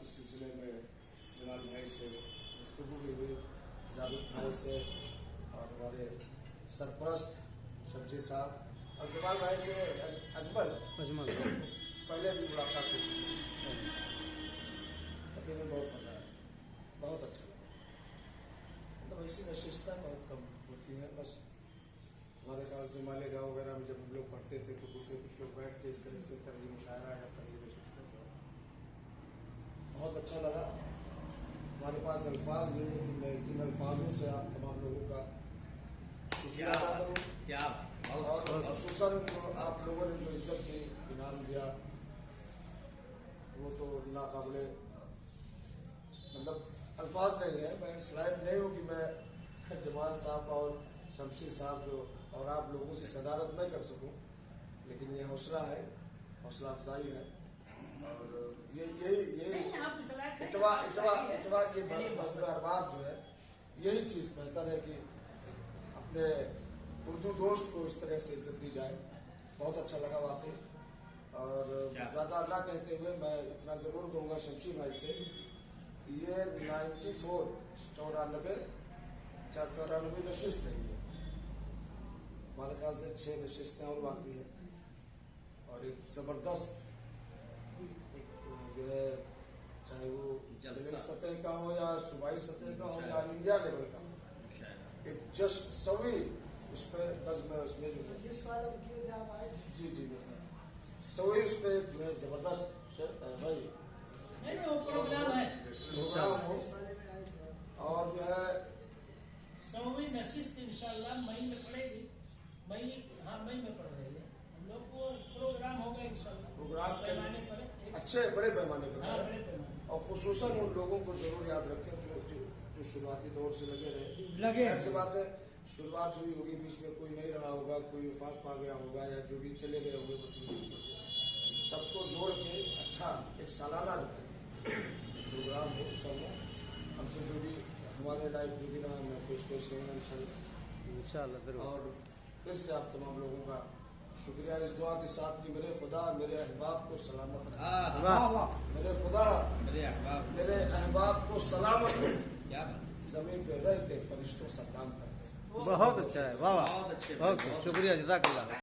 इस सिलसिले में जमाल भाई से गुफ्तगू भी हुई, जावेद भाई से और हमारे सरपरस्त शमशेर साहब और जमाल भाई से अजमल पहले भी मुलाकात हो चुकी है। तकरीबन बहुत मजा आया, बहुत अच्छा लगा। मतलब ऐसी नशिस्तें बहुत कम होती हैं। बस हमारे ख्याल से मालेगांव वगैरह में जब हम लोग पढ़ते थे तो ग्रुप में कुछ लोग बैठ के इस तरह से तरह मुशायरा या तरह नशिस्तें बहुत अच्छा लगा। हमारे पास अल्फाज नहीं है कि मैं इन अल्फाजों से आप तमाम लोगों का शुक्रिया अदा करूँ। और खुसूसन जो आप लोगों ने जो इज्जत की इनाम दिया वो तो नाकाबिले मतलब अल्फाज नहीं है। मैं इस लायक नहीं हूँ कि मैं जमाल साहब और शमशेर साहब जो और आप लोगों की सदारत नहीं कर सकूँ, लेकिन ये हौसला है, हौसला अफजाई है। और यही इतवा के मजहब अरबाब जो है यही चीज़ बेहतर है कि अपने उर्दू दोस्त को इस तरह से इज्जत दी जाए। बहुत अच्छा लगा वाकई। और ज़्यादा ना कहते हुए मैं इतना ज़रूर दूंगा शमशेर भाई से कि ये 94 नशिस्त है। हमारे ख्याल से 6 नशिस्तें और बाकी है और एक ज़बरदस्त जो है, चाहे वो जिले सतह का हो या सूबाई सतह का हो या इंडिया लेवल का हो, एक जश्न सवी उस पर बज़्म उसमें जो है जी सवी उस पर जो है ज़बरदस्त भाई प्रोग्राम हो। और जो है सौवीं नशिस्त इंशाल्लाह मई में पड़ेगी। मई में पड़ रही है। हम लोग को प्रोग्राम होगा इंशाल्लाह। प्रोग्राम पैमाने पर अच्छे बड़े पैमाने पर बड़े पैमाने और खुसूसन उन लोगों को जरूर याद रखें जो शुरुआती दौर से लगे ऐसी बात है। शुरुआत हुई होगी, बीच में कोई नहीं रहा होगा, कोई वफात पा गया होगा या जो भी चले गए होंगे, सबको जोड़ के अच्छा एक सालाना प्रोग्राम हो। सब हमसे जो भी हमारे लाइफ जो भी रहा मैं पेश करूँगा इंशाल्लाह। और फिर से आप तमाम लोगों का शुक्रिया इस दुआ के साथ कि मेरे खुदा मेरे अहबाब को सलामत रखे। मेरे खुदा मेरे अहबाब को सलामत रखे, जमीन पे रह के फरिश्तों सा काम करते हैं। बहुत अच्छा है, वाह वाह, बहुत शुक्रिया, जज़ाकल्लाह।